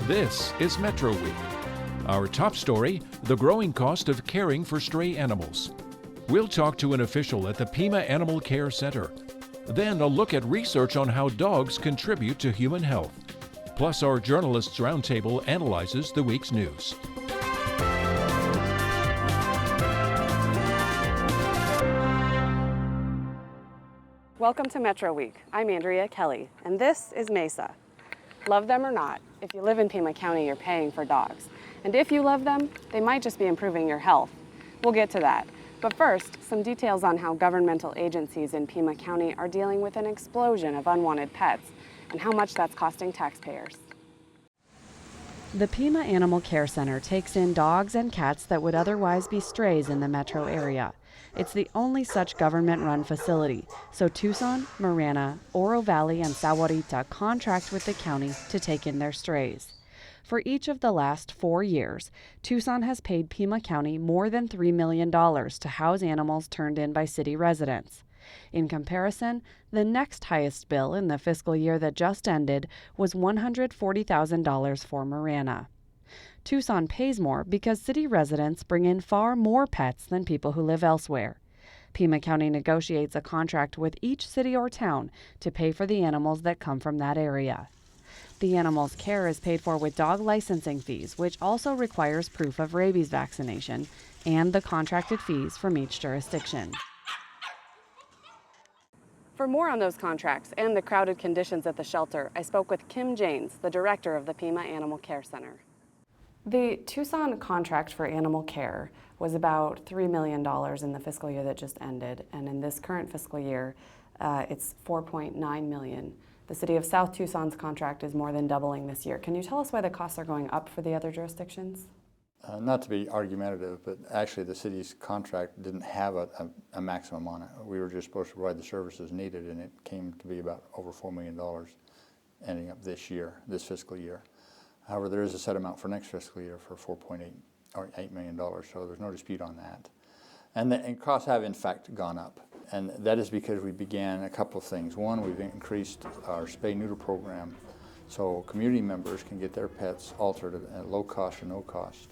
This is Metro Week. Our top story, the growing cost of caring for stray animals. We'll talk to an official at the Pima Animal Care Center. Then a look at research on how dogs contribute to human health. Plus, our Journalists Roundtable analyzes the week's news. Welcome to Metro Week. I'm Andrea Kelly, and this is Mesa. Love them or not, if you live in Pima County, you're paying for dogs. And if you love them, they might just be improving your health. We'll get to that. But first, some details on how governmental agencies in Pima County are dealing with an explosion of unwanted pets and how much that's costing taxpayers. The Pima Animal Care Center takes in dogs and cats that would otherwise be strays in the metro area. It's the only such government-run facility, so Tucson, Marana, Oro Valley, and Sahuarita contract with the county to take in their strays. For each of the last 4 years, Tucson has paid Pima County more than $3 million to house animals turned in by city residents. In comparison, the next highest bill in the fiscal year that just ended was $140,000 for Marana. Tucson pays more because city residents bring in far more pets than people who live elsewhere. Pima County negotiates a contract with each city or town to pay for the animals that come from that area. The animal's care is paid for with dog licensing fees, which also requires proof of rabies vaccination, and the contracted fees from each jurisdiction. For more on those contracts and the crowded conditions at the shelter, I spoke with Kim Janes, the director of the Pima Animal Care Center. The Tucson contract for animal care was about $3 million in the fiscal year that just ended, and in this current fiscal year, it's $4.9 million. The city of South Tucson's contract is more than doubling this year. Can you tell us why the costs are going up for the other jurisdictions? Not to be argumentative, but actually the city's contract didn't have a maximum on it. We were just supposed to provide the services needed, and it came to be about over $4 million ending up this fiscal year. However, there is a set amount for next fiscal year for $4.8 or $8 million, so there's no dispute on that. And costs have in fact gone up, and that is because we began a couple of things. One, we've increased our spay-neuter program, so community members can get their pets altered at low cost or no cost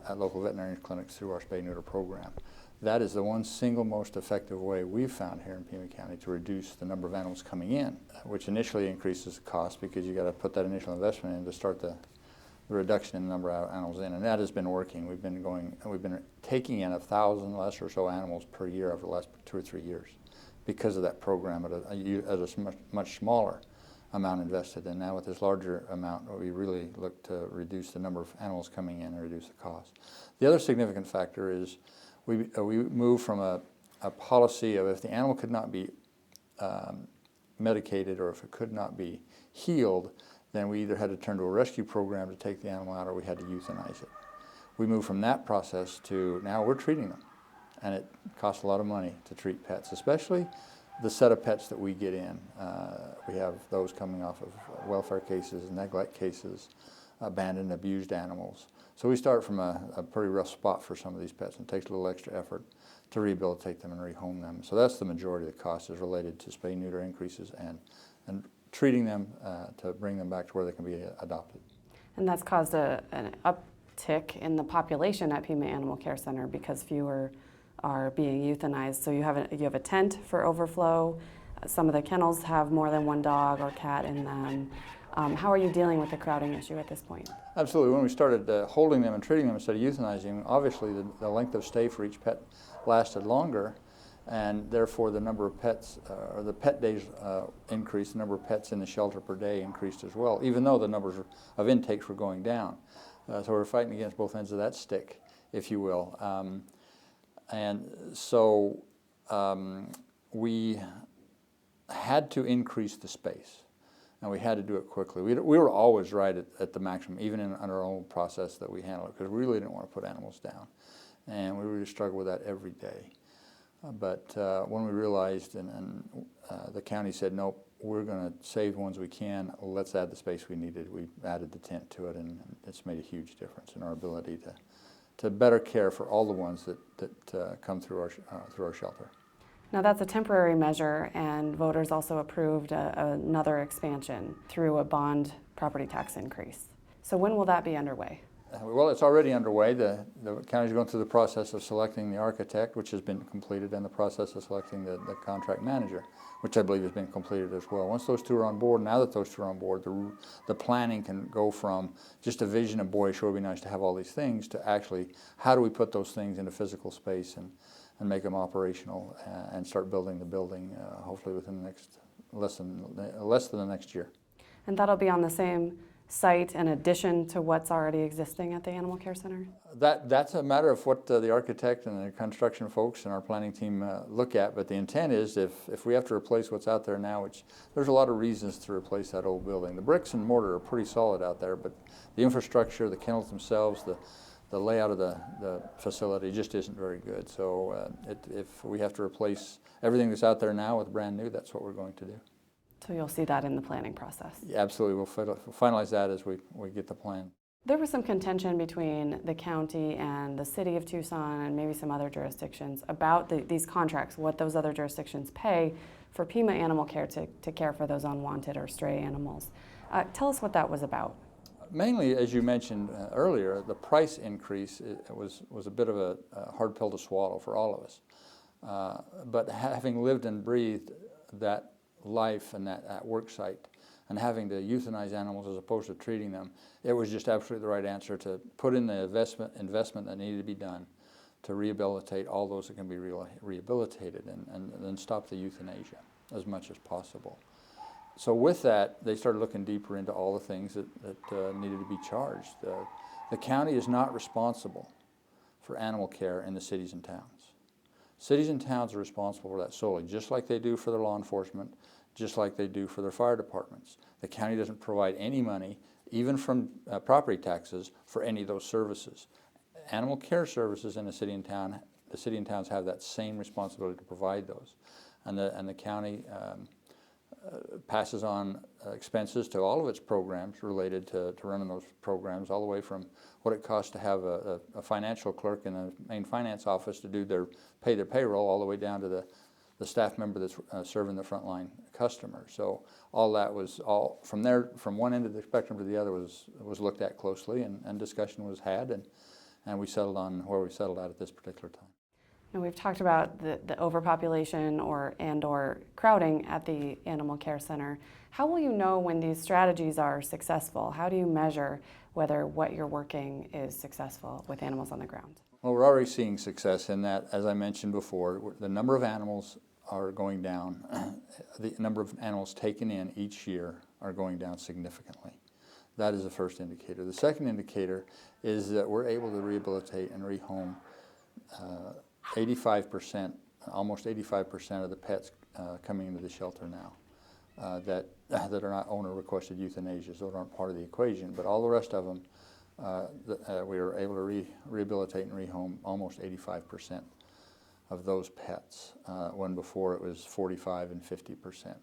at local veterinary clinics through our spay-neuter program. That is the one single most effective way we've found here in Pima County to reduce the number of animals coming in, which initially increases the cost because you got to put that initial investment in to start the reduction in the number of animals in, and that has been working. We've been taking in 1,000 less or so animals per year over the last 2 or 3 years because of that program at a much smaller amount invested. And now with this larger amount, we really look to reduce the number of animals coming in and reduce the cost. The other significant factor is we moved from a policy of if the animal could not be medicated or if it could not be healed, then we either had to turn to a rescue program to take the animal out or we had to euthanize it. We moved from that process to now we're treating them, and it costs a lot of money to treat pets, especially the set of pets that we get in. We have those coming off of welfare cases, neglect cases, abandoned, abused animals. So we start from a pretty rough spot for some of these pets, and it takes a little extra effort to rehabilitate them and rehome them. So that's the majority of the cost is related to spay-neuter increases and treating them to bring them back to where they can be adopted. And that's caused an uptick in the population at Pima Animal Care Center because fewer are being euthanized. So you have a tent for overflow. Some of the kennels have more than one dog or cat in them. How are you dealing with the crowding issue at this point? Absolutely. When we started holding them and treating them instead of euthanizing, obviously the length of stay for each pet lasted longer, and therefore the number of pets, or the pet days increased, the number of pets in the shelter per day increased as well, even though the numbers of intakes were going down. So we're fighting against both ends of that stick, if you will. And so we had to increase the space, and we had to do it quickly. We were always right at the maximum, even in our own process that we handled it, because we really didn't want to put animals down. And we really struggled with that every day. But when we realized, and the county said, nope, we're going to save the ones we can, let's add the space we needed. We added the tent to it, and it's made a huge difference in our ability to better care for all the ones that come through our shelter. Now that's a temporary measure, and voters also approved another expansion through a bond property tax increase. So when will that be underway? Well, it's already underway. The county's going through the process of selecting the architect, which has been completed, and the process of selecting the contract manager, which I believe has been completed as well. Once those two are on board, now that those two are on board, the planning can go from just a vision of, boy, it sure would be nice to have all these things, to actually, how do we put those things into physical space and make them operational and start building the building, hopefully within the next, less than the next year. And that'll be on the same site in addition to what's already existing at the Animal Care Center? That's a matter of what the architect and the construction folks and our planning team look at, but the intent is if we have to replace what's out there now, which there's a lot of reasons to replace that old building. The bricks and mortar are pretty solid out there, but the infrastructure, the kennels themselves, the layout of the facility just isn't very good. So if we have to replace everything that's out there now with brand new, that's what we're going to do. So you'll see that in the planning process? Yeah, absolutely. We'll finalize that as we get the plan. There was some contention between the county and the city of Tucson and maybe some other jurisdictions about these contracts, what those other jurisdictions pay for Pima Animal Care to care for those unwanted or stray animals. Tell us what that was about. Mainly, as you mentioned earlier, the price increase was a bit of a hard pill to swallow for all of us. But having lived and breathed that life and that work site, and having to euthanize animals as opposed to treating them, it was just absolutely the right answer to put in the investment that needed to be done to rehabilitate all those that can be rehabilitated and then stop the euthanasia as much as possible. So with that, they started looking deeper into all the things that needed to be charged. The county is not responsible for animal care in the cities and towns. Cities and towns are responsible for that solely, just like they do for their law enforcement, just like they do for their fire departments. The county doesn't provide any money, even from property taxes, for any of those services. Animal care services in the city and towns have that same responsibility to provide those. And the county passes on expenses to all of its programs related to running those programs, all the way from what it costs to have a financial clerk in the main finance office to pay their payroll, all the way down to the staff member that's serving the frontline customer. So all that was from one end of the spectrum to the other was looked at closely, and discussion was had, and we settled on where we settled at this particular time. And we've talked about the overpopulation or crowding at the Animal Care Center. How will you know when these strategies are successful? How do you measure whether what you're working is successful with animals on the ground? Well, we're already seeing success in that, as I mentioned before, the number of animals are going down. The number of animals taken in each year are going down significantly. That is the first indicator. The second indicator is that we're able to rehabilitate and rehome 85%, almost 85% of the pets coming into the shelter now that are not owner-requested euthanasias. Those aren't part of the equation, but all the rest of them, we were able to rehabilitate and rehome almost 85% of those pets, when before it was 45 and 50%.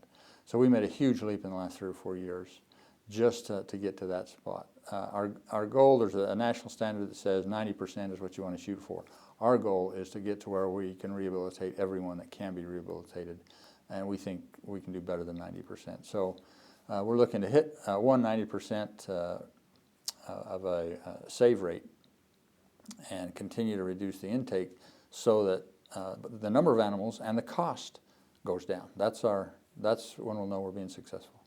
So we made a huge leap in the last 3 or 4 years just to get to that spot. Our goal, there's a national standard that says 90% is what you want to shoot for. Our goal is to get to where we can rehabilitate everyone that can be rehabilitated, and we think we can do better than 90%. So we're looking to hit 90% of a save rate and continue to reduce the intake so that the number of animals and the cost goes down. That's when we'll know we're being successful.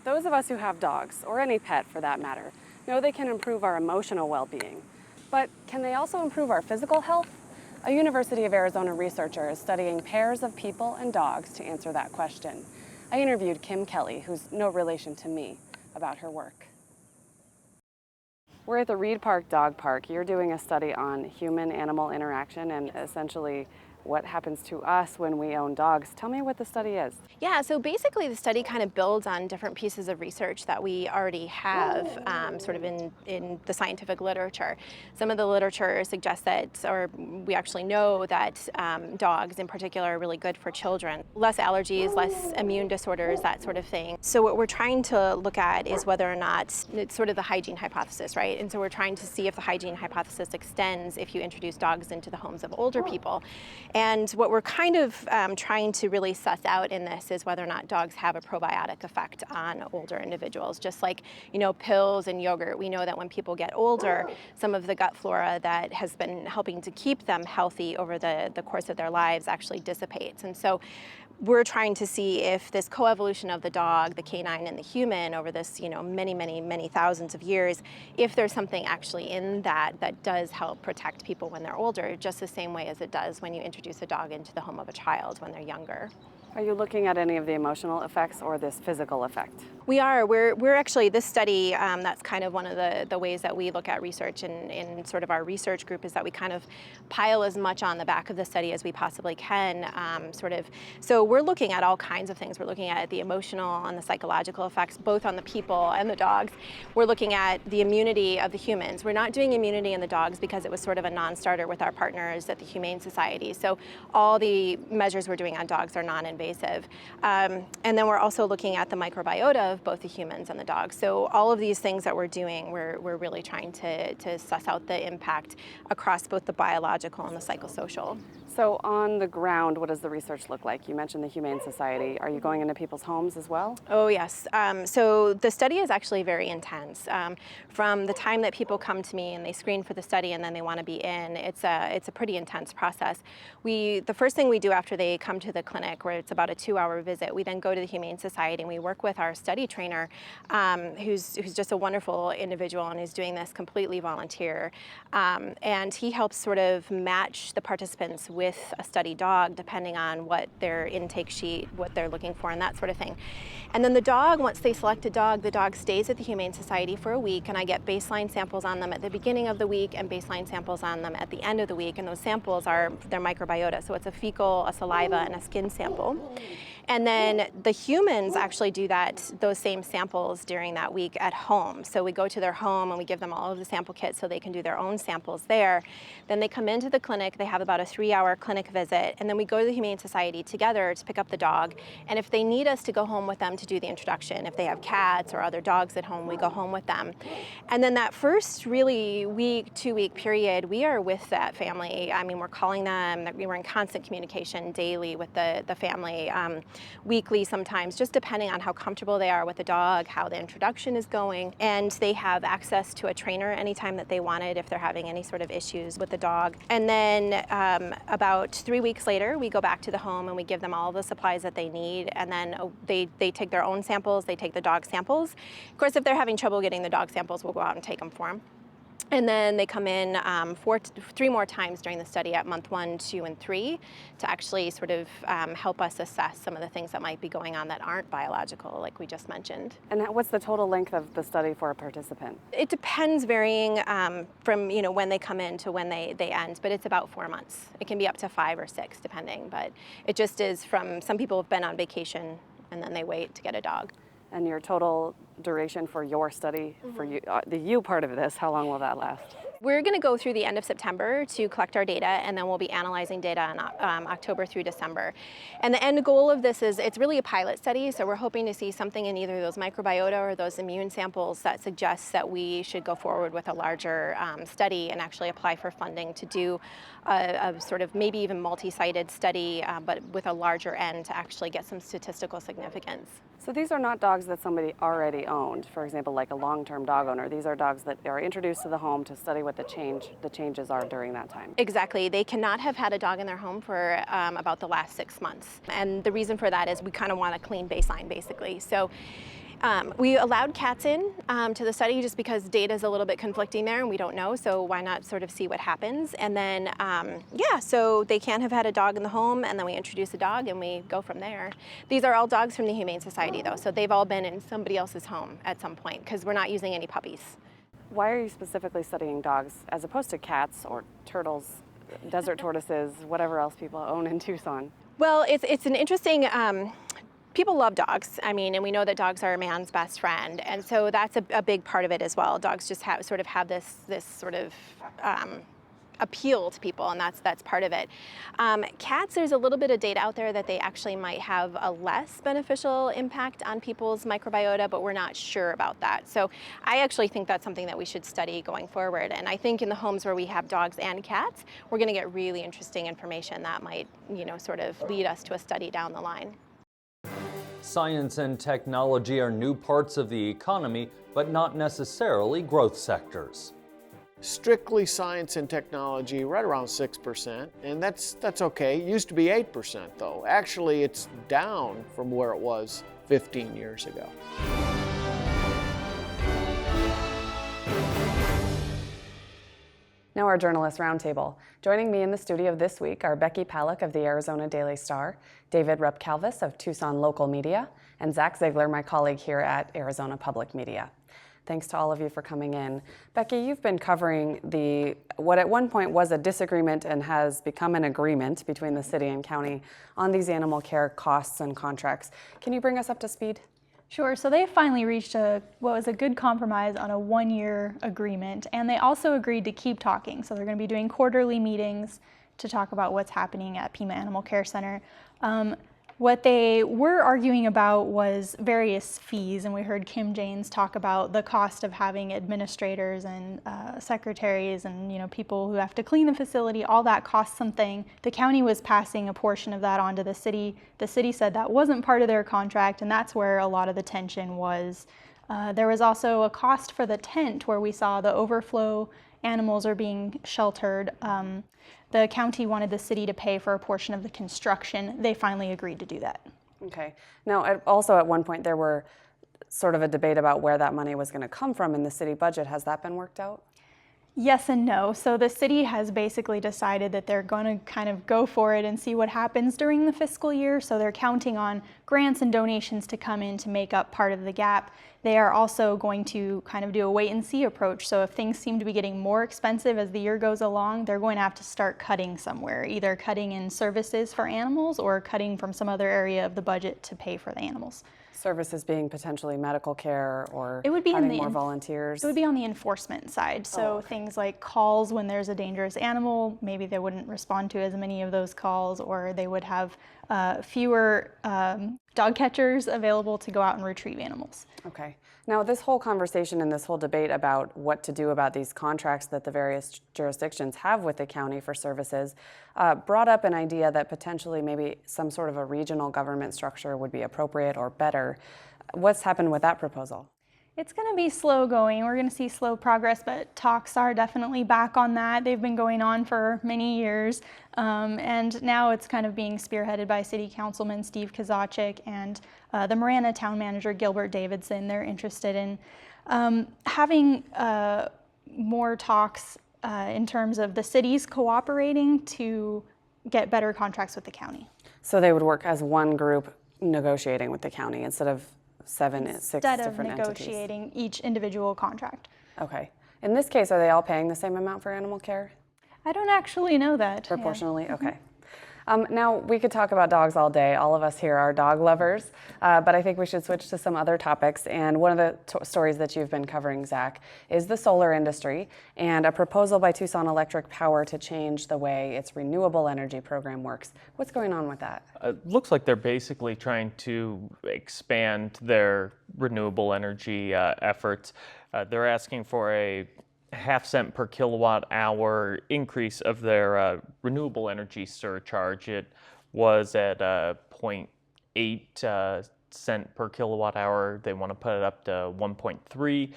Those of us who have dogs, or any pet for that matter, know they can improve our emotional well-being. But can they also improve our physical health? A University of Arizona researcher is studying pairs of people and dogs to answer that question. I interviewed Kim Kelly, who's no relation to me, about her work. We're at the Reed Park Dog Park. You're doing a study on human-animal interaction and essentially what happens to us when we own dogs. Tell me what the study is. Yeah, so basically the study kind of builds on different pieces of research that we already have sort of in the scientific literature. Some of the literature suggests that, or we actually know that dogs in particular are really good for children. Less allergies, less immune disorders, that sort of thing. So what we're trying to look at is whether or not it's sort of the hygiene hypothesis, right? And so we're trying to see if the hygiene hypothesis extends if you introduce dogs into the homes of older people. And what we're kind of trying to really suss out in this is whether or not dogs have a probiotic effect on older individuals. Just like, pills and yogurt, we know that when people get older, some of the gut flora that has been helping to keep them healthy over the course of their lives actually dissipates. And so we're trying to see if this coevolution of the dog, the canine, and the human over this, many thousands of years, if there's something actually in that does help protect people when they're older, just the same way as it does when you introduce a dog into the home of a child when they're younger. Are you looking at any of the emotional effects or this physical effect? We are. We're actually, this study, that's kind of one of the ways that we look at research in sort of our research group, is that we kind of pile as much on the back of the study as we possibly can, So we're looking at all kinds of things. We're looking at the emotional and the psychological effects, both on the people and the dogs. We're looking at the immunity of the humans. We're not doing immunity in the dogs because it was sort of a non-starter with our partners at the Humane Society. So all the measures we're doing on dogs are non-invasive. And then we're also looking at the microbiota of both the humans and the dogs. So all of these things that we're doing, we're really trying to suss out the impact across both the biological and the psychosocial. So on the ground, what does the research look like? You mentioned the Humane Society. Are you going into people's homes as well? Oh, yes. So the study is actually very intense. From the time that people come to me and they screen for the study and then they want to be in, it's a pretty intense process. The first thing we do after they come to the clinic, where it's about a 2-hour visit, we then go to the Humane Society and we work with our study trainer, who's just a wonderful individual and who's doing this completely volunteer. And he helps sort of match the participants with a study dog, depending on what their intake sheet, what they're looking for, and that sort of thing. And then the dog, once they select a dog, the dog stays at the Humane Society for a week, and I get baseline samples on them at the beginning of the week and baseline samples on them at the end of the week, and those samples are their microbiota. So it's a fecal, a saliva, and a skin sample. And then the humans actually do those same samples during that week at home. So we go to their home and we give them all of the sample kits so they can do their own samples there. Then they come into the clinic, they have about a 3-hour clinic visit, and then we go to the Humane Society together to pick up the dog. And if they need us to go home with them to do the introduction, if they have cats or other dogs at home, we go home with them. And then that first really week, 2-week period, we are with that family. I mean, we're calling them, we're in constant communication daily with the family. Weekly sometimes, just depending on how comfortable they are with the dog, how the introduction is going. And they have access to a trainer anytime that they want it if they're having any sort of issues with the dog. And then about 3 weeks later, we go back to the home and we give them all the supplies that they need. And then they take their own samples, they take the dog samples. Of course, if they're having trouble getting the dog samples, we'll go out and take them for them. And then they come in 3 more times during the study at month 1, 2, and 3 to actually sort of help us assess some of the things that might be going on that aren't biological, like we just mentioned. And what's the total length of the study for a participant? It depends, varying from when they come in to when they end, but it's about 4 months. It can be up to 5 or 6, depending, but it just is from, some people have been on vacation and then they wait to get a dog. And your total duration for your study, for you, the you part of this, how long will that last? We're going to go through the end of September to collect our data, and then we'll be analyzing data in October through December. And the end goal of this is it's really a pilot study, so we're hoping to see something in either those microbiota or those immune samples that suggests that we should go forward with a larger study and actually apply for funding to do a sort of maybe even multi-sited study, but with a larger N to actually get some statistical significance. So these are not dogs that somebody already owned, for example, like a long-term dog owner. These are dogs that are introduced to the home to study what the changes are during that time. Exactly. They cannot have had a dog in their home for about the last 6 months. And the reason for that is we kind of want a clean baseline, basically. So we allowed cats in to the study just because data is a little bit conflicting there and we don't know, so why not sort of see what happens. And then, so they can't have had a dog in the home, and then we introduce a dog and we go from there. These are all dogs from the Humane Society, though, so they've all been in somebody else's home at some point because we're not using any puppies. Why are you specifically studying dogs as opposed to cats or turtles, desert tortoises, whatever else people own in Tucson? Well, it's an interesting... People love dogs, and we know that dogs are a man's best friend, and so that's a big part of it as well. Dogs just have this sort of appeal to people, and that's part of it. Cats, there's a little bit of data out there that they actually might have a less beneficial impact on people's microbiota, but we're not sure about that. So I actually think that's something that we should study going forward. And I think in the homes where we have dogs and cats, we're going to get really interesting information that might, sort of lead us to a study down the line. Science and technology are new parts of the economy, but not necessarily growth sectors. Strictly science and technology, right around 6%, and that's okay. It used to be 8% though. Actually, it's down from where it was 15 years ago. Now our Journalist Roundtable. Joining me in the studio this week are Becky Palak of the Arizona Daily Star, David Rupp-Calvis of Tucson Local Media, and Zach Ziegler, my colleague here at Arizona Public Media. Thanks to all of you for coming in. Becky, you've been covering what at one point was a disagreement and has become an agreement between the city and county on these animal care costs and contracts. Can you bring us up to speed? Sure. So they finally reached what was a good compromise on a one-year agreement, and they also agreed to keep talking. So they're going to be doing quarterly meetings to talk about what's happening at Pima Animal Care Center. What they were arguing about was various fees, and we heard Kim Janes talk about the cost of having administrators and secretaries and people who have to clean the facility. All that costs something. The county was passing a portion of that onto the city. The city said that wasn't part of their contract, and that's where a lot of the tension was. There was also a cost for the tent where we saw the overflow animals are being sheltered. The county wanted the city to pay for a portion of the construction. They finally agreed to do that. Okay. Now, also at one point there were sort of a debate about where that money was going to come from in the city budget. Has that been worked out? Yes and no. So the city has basically decided that they're going to kind of go for it and see what happens during the fiscal year. So they're counting on grants and donations to come in to make up part of the gap. They are also going to kind of do a wait and see approach. So if things seem to be getting more expensive as the year goes along, they're going to have to start cutting somewhere, either cutting in services for animals or cutting from some other area of the budget to pay for the animals. Services being potentially medical care or it would be having more volunteers? It would be on the enforcement side. So things like calls when there's a dangerous animal, maybe they wouldn't respond to as many of those calls, or they would have fewer dog catchers available to go out and retrieve animals. Okay. Now, this whole conversation and this whole debate about what to do about these contracts that the various jurisdictions have with the county for services brought up an idea that potentially maybe some sort of a regional government structure would be appropriate or better. What's happened with that proposal? It's going to be slow going. We're going to see slow progress, but talks are definitely back on that. They've been going on for many years, and now it's kind of being spearheaded by City Councilman Steve Kozachik and the Marana Town Manager Gilbert Davidson. They're interested in having more talks in terms of the cities cooperating to get better contracts with the county. So they would work as one group negotiating with the county instead of six different entities. Instead of negotiating each individual contract. Okay. In this case, are they all paying the same amount for animal care? I don't actually know that. Proportionally? Yeah. Okay. Now, we could talk about dogs all day. All of us here are dog lovers, but I think we should switch to some other topics. And one of the stories that you've been covering, Zach, is the solar industry and a proposal by Tucson Electric Power to change the way its renewable energy program works. What's going on with that? It looks like they're basically trying to expand their renewable energy efforts. They're asking for a half-cent per kilowatt-hour increase of their renewable energy surcharge. It was at 0.8 cent per kilowatt-hour. They want to put it up to 1.3.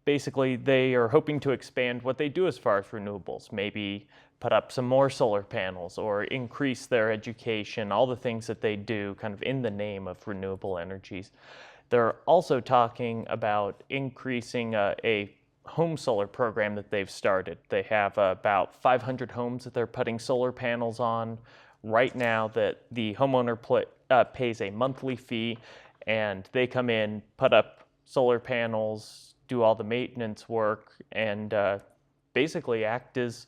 Basically, they are hoping to expand what they do as far as renewables, maybe put up some more solar panels or increase their education, all the things that they do kind of in the name of renewable energies. They're also talking about increasing a home solar program that they've started. They have about 500 homes that they're putting solar panels on right now that the homeowner pays a monthly fee, and they come in, put up solar panels, do all the maintenance work, and basically act as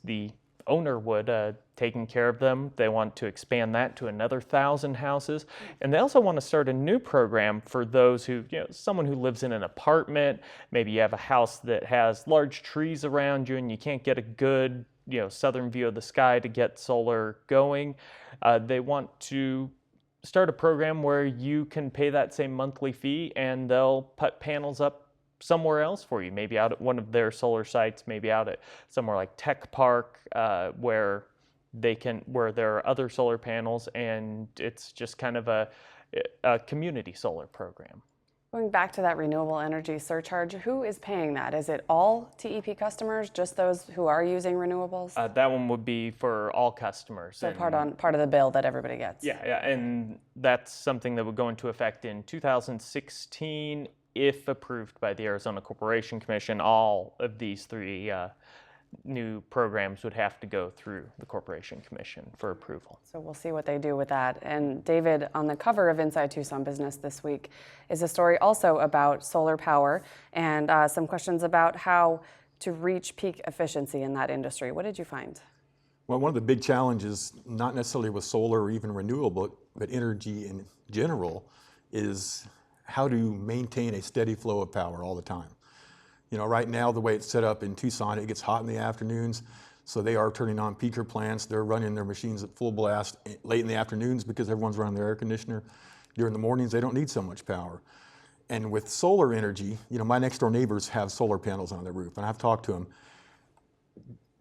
the Ownerwood taking care of them. They want to expand that to another 1,000 houses. And they also want to start a new program for those who, someone who lives in an apartment, maybe you have a house that has large trees around you and you can't get a good, southern view of the sky to get solar going. They want to start a program where you can pay that same monthly fee and they'll put panels up somewhere else for you, maybe out at one of their solar sites, maybe out at somewhere like Tech Park, where there are other solar panels, and it's just kind of a community solar program. Going back to that renewable energy surcharge, who is paying that? Is it all TEP customers, just those who are using renewables? That one would be for all customers. So part of the bill that everybody gets. Yeah, and that's something that would go into effect in 2016. If approved by the Arizona Corporation Commission, all of these three new programs would have to go through the Corporation Commission for approval. So we'll see what they do with that. And David, on the cover of Inside Tucson Business this week is a story also about solar power and some questions about how to reach peak efficiency in that industry. What did you find? Well, one of the big challenges, not necessarily with solar or even renewable, but energy in general, is how to maintain a steady flow of power all the time. Right now, the way it's set up in Tucson, it gets hot in the afternoons, so they are turning on peaker plants. They're running their machines at full blast late in the afternoons because everyone's running their air conditioner. During the mornings, they don't need so much power. And with solar energy, my next door neighbors have solar panels on their roof, and I've talked to them.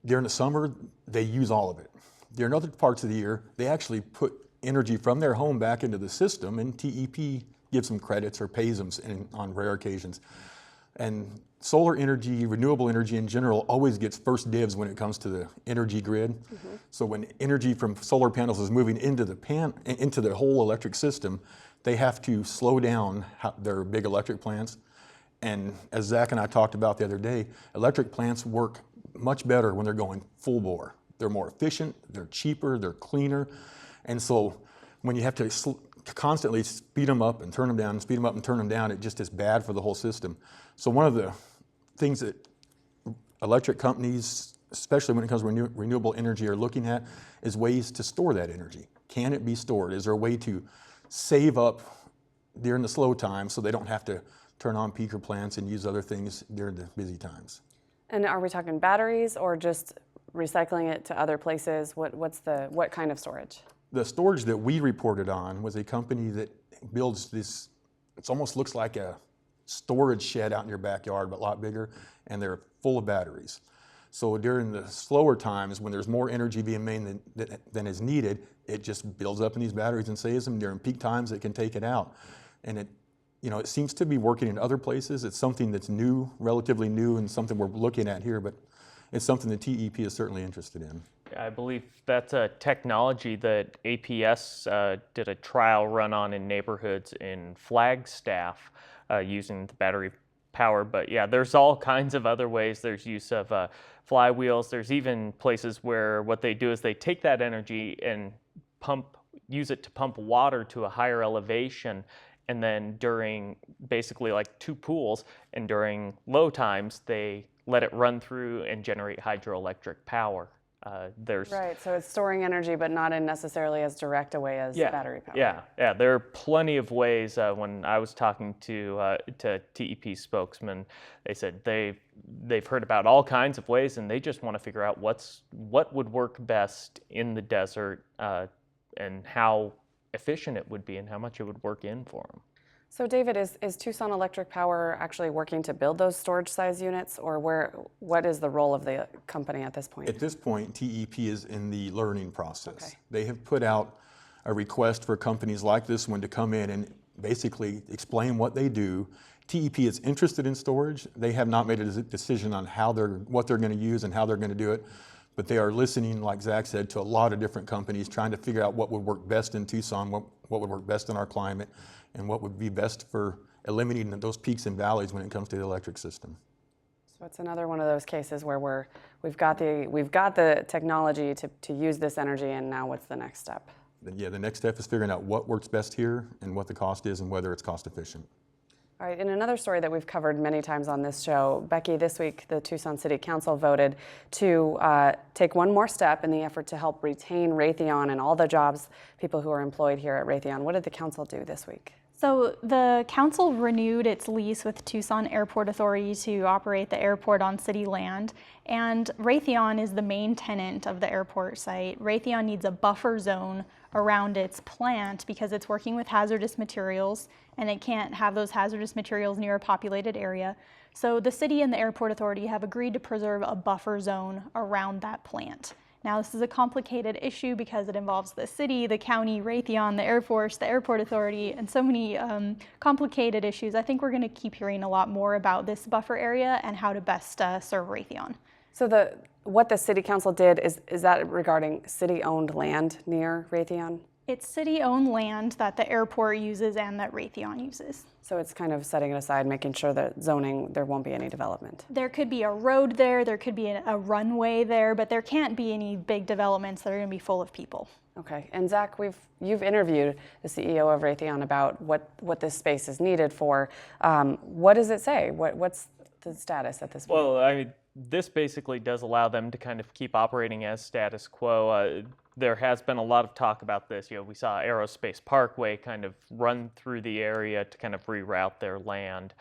During the summer, they use all of it. During other parts of the year, they actually put energy from their home back into the system, and TEP gives them credits or pays them on rare occasions. And solar energy, renewable energy in general, always gets first dibs when it comes to the energy grid. Mm-hmm. So when energy from solar panels is moving into the whole electric system, they have to slow down their big electric plants. And as Zach and I talked about the other day, electric plants work much better when they're going full bore. They're more efficient, they're cheaper, they're cleaner. And so when you have to constantly speed them up and turn them down, speed them up and turn them down, it just is bad for the whole system. So one of the things that electric companies, especially when it comes to renewable energy, are looking at is ways to store that energy. Can it be stored? Is there a way to save up during the slow times so they don't have to turn on peaker plants and use other things during the busy times? And are we talking batteries or just recycling it to other places? What kind of storage? The storage that we reported on was a company that builds this, it almost looks like a storage shed out in your backyard, but a lot bigger, and they're full of batteries. So during the slower times, when there's more energy being made than is needed, it just builds up in these batteries and saves them. During peak times, it can take it out. And it seems to be working in other places. It's something that's new, relatively new, and something we're looking at here, but it's something that TEP is certainly interested in. I believe that's a technology that APS did a trial run on in neighborhoods in Flagstaff using the battery power. But yeah, there's all kinds of other ways. There's use of flywheels. There's even places where what they do is they take that energy and use it to pump water to a higher elevation. And then during basically like two pools, and during low times, they let it run through and generate hydroelectric power. Right, so it's storing energy, but not in necessarily as direct a way as battery power. Yeah. There are plenty of ways. When I was talking to TEP spokesman, they said they've heard about all kinds of ways, and they just want to figure out what would work best in the desert and how efficient it would be and how much it would work in for them. So David, is Tucson Electric Power actually working to build those storage size units, or what is the role of the company at this point? At this point, TEP is in the learning process. Okay. They have put out a request for companies like this one to come in and basically explain what they do. TEP is interested in storage. They have not made a decision on what they're going to use and how they're going to do it, but they are listening, like Zach said, to a lot of different companies, trying to figure out what would work best in Tucson, what would work best in our climate, and what would be best for eliminating those peaks and valleys when it comes to the electric system. So it's another one of those cases where we've got the technology to use this energy, and now what's the next step? The next step is figuring out what works best here and what the cost is and whether it's cost efficient. All right, in another story that we've covered many times on this show, Becky, this week the Tucson City Council voted to take one more step in the effort to help retain Raytheon and all the jobs, people who are employed here at Raytheon. What did the council do this week? So the council renewed its lease with Tucson Airport Authority to operate the airport on city land, and Raytheon is the main tenant of the airport site. Raytheon needs a buffer zone around its plant because it's working with hazardous materials and it can't have those hazardous materials near a populated area. So the city and the airport authority have agreed to preserve a buffer zone around that plant. Now, this is a complicated issue because it involves the city, the county, Raytheon, the Air Force, the airport authority, and so many complicated issues. I think we're going to keep hearing a lot more about this buffer area and how to best serve Raytheon. So what the city council did, is that regarding city-owned land near Raytheon? It's city-owned land that the airport uses and that Raytheon uses. So it's kind of setting it aside, making sure that zoning, there won't be any development. There could be a road there, there could be a runway there, but there can't be any big developments that are going to be full of people. Okay, and Zach, you've interviewed the CEO of Raytheon about what this space is needed for. What does it say? What's the status at this point? Well, I mean, this basically does allow them to kind of keep operating as status quo. There has been a lot of talk about this. We saw Aerospace Parkway kind of run through the area to kind of reroute their land,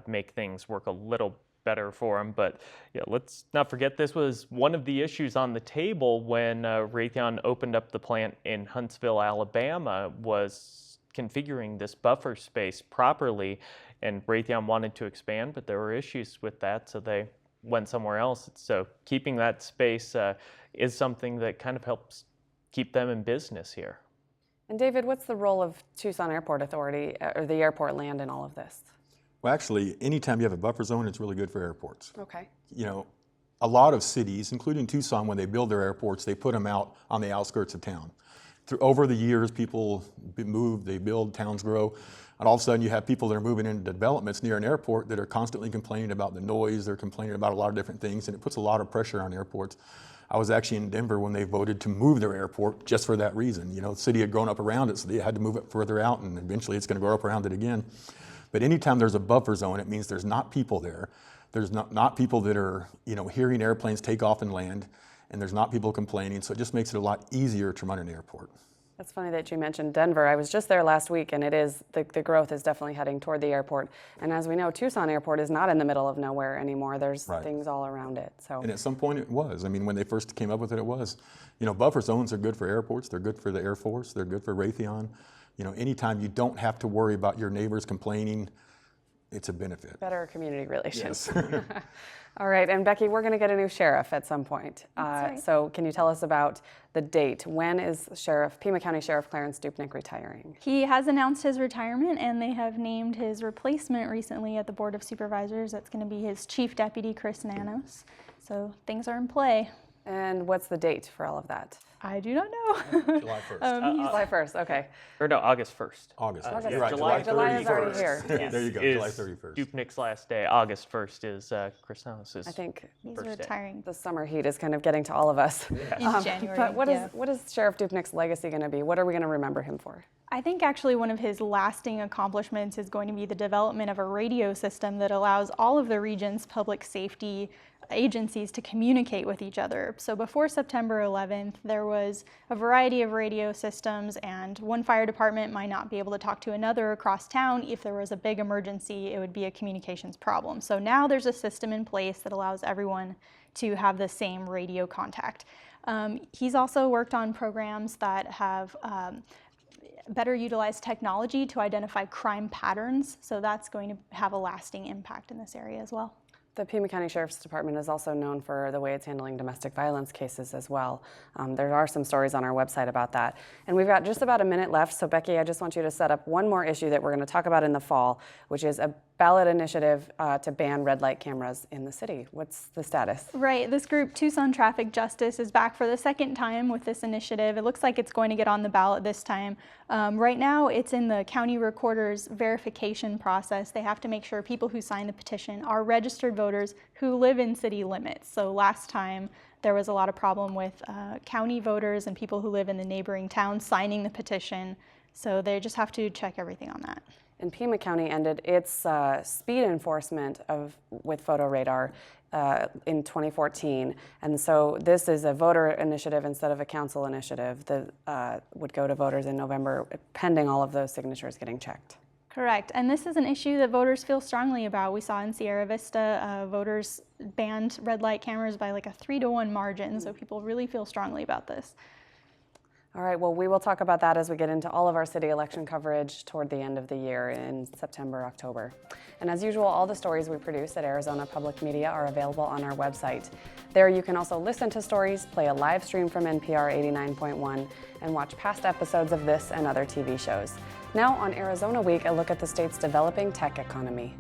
make things work a little better for them. But let's not forget this was one of the issues on the table when Raytheon opened up the plant in Huntsville, Alabama, was configuring this buffer space properly. And Raytheon wanted to expand, but there were issues with that, so they went somewhere else. So keeping that space is something that kind of helps keep them in business here. And David, what's the role of Tucson Airport Authority or the airport land in all of this? Well, actually, anytime you have a buffer zone, it's really good for airports. Okay. A lot of cities, including Tucson, when they build their airports, they put them out on the outskirts of town. Over the years, people move, they build, towns grow, and all of a sudden you have people that are moving into developments near an airport that are constantly complaining about the noise, they're complaining about a lot of different things, and it puts a lot of pressure on airports. I was actually in Denver when they voted to move their airport just for that reason. The city had grown up around it, so they had to move it further out, and eventually it's going to grow up around it again. But anytime there's a buffer zone, it means there's not people there. There's not people that are, hearing airplanes take off and land, and there's not people complaining, so it just makes it a lot easier to run an airport. That's funny that you mentioned Denver. I was just there last week, and the growth is definitely heading toward the airport. And as we know, Tucson Airport is not in the middle of nowhere anymore. There's things all around it. So. And at some point it was. I mean, when they first came up with it, it was. Buffer zones are good for airports. They're good for the Air Force. They're good for Raytheon. Anytime you don't have to worry about your neighbors complaining, it's a benefit. Better community relations. Yes. All right, and Becky, we're going to get a new sheriff at some point. That's right. So can you tell us about the date? When is Pima County Sheriff Clarence Dupnick retiring? He has announced his retirement, and they have named his replacement recently at the Board of Supervisors. That's going to be his Chief Deputy, Chris Nanos. So things are in play. And what's the date for all of that? I do not know. July 1st. July 1st, okay. Or no, August 1st. August 1st. August. You're right, July is already here. Yes. There you go, Is July 31st. Dupnick's last day. August 1st is Chris Nanos'. I think He's First day. retiring the summer heat is kind of getting to all of us. in January. But what is Sheriff Dupnick's legacy going to be? What are we going to remember him for? I think actually one of his lasting accomplishments is going to be the development of a radio system that allows all of the region's public safety agencies to communicate with each other. So before September 11th, there was a variety of radio systems, and one fire department might not be able to talk to another across town. If there was a big emergency, it would be a communications problem. So now there's a system in place that allows everyone to have the same radio contact. He's also worked on programs that have better utilized technology to identify crime patterns, so that's going to have a lasting impact in this area as well. The Pima County Sheriff's Department is also known for the way it's handling domestic violence cases as well. There are some stories on our website about that. And we've got just about a minute left, so Becky, I just want you to set up one more issue that we're going to talk about in the fall, which is a ballot initiative to ban red light cameras in the city. What's the status? Right, this group, Tucson Traffic Justice, is back for the second time with this initiative. It looks like it's going to get on the ballot this time. Right now, it's in the county recorder's verification process. They have to make sure people who sign the petition are registered voters who live in city limits. So last time, there was a lot of problem with county voters and people who live in the neighboring towns signing the petition. So they just have to check everything on that. And Pima County ended its speed enforcement with photo radar in 2014, and so this is a voter initiative instead of a council initiative that would go to voters in November, pending all of those signatures getting checked. Correct, and this is an issue that voters feel strongly about. We saw in Sierra Vista, voters banned red light cameras by like a 3-to-1 margin, so people really feel strongly about this. All right, well, we will talk about that as we get into all of our city election coverage toward the end of the year in September, October. And as usual, all the stories we produce at Arizona Public Media are available on our website. There you can also listen to stories, play a live stream from NPR 89.1, and watch past episodes of this and other TV shows. Now on Arizona Week, a look at the state's developing tech economy.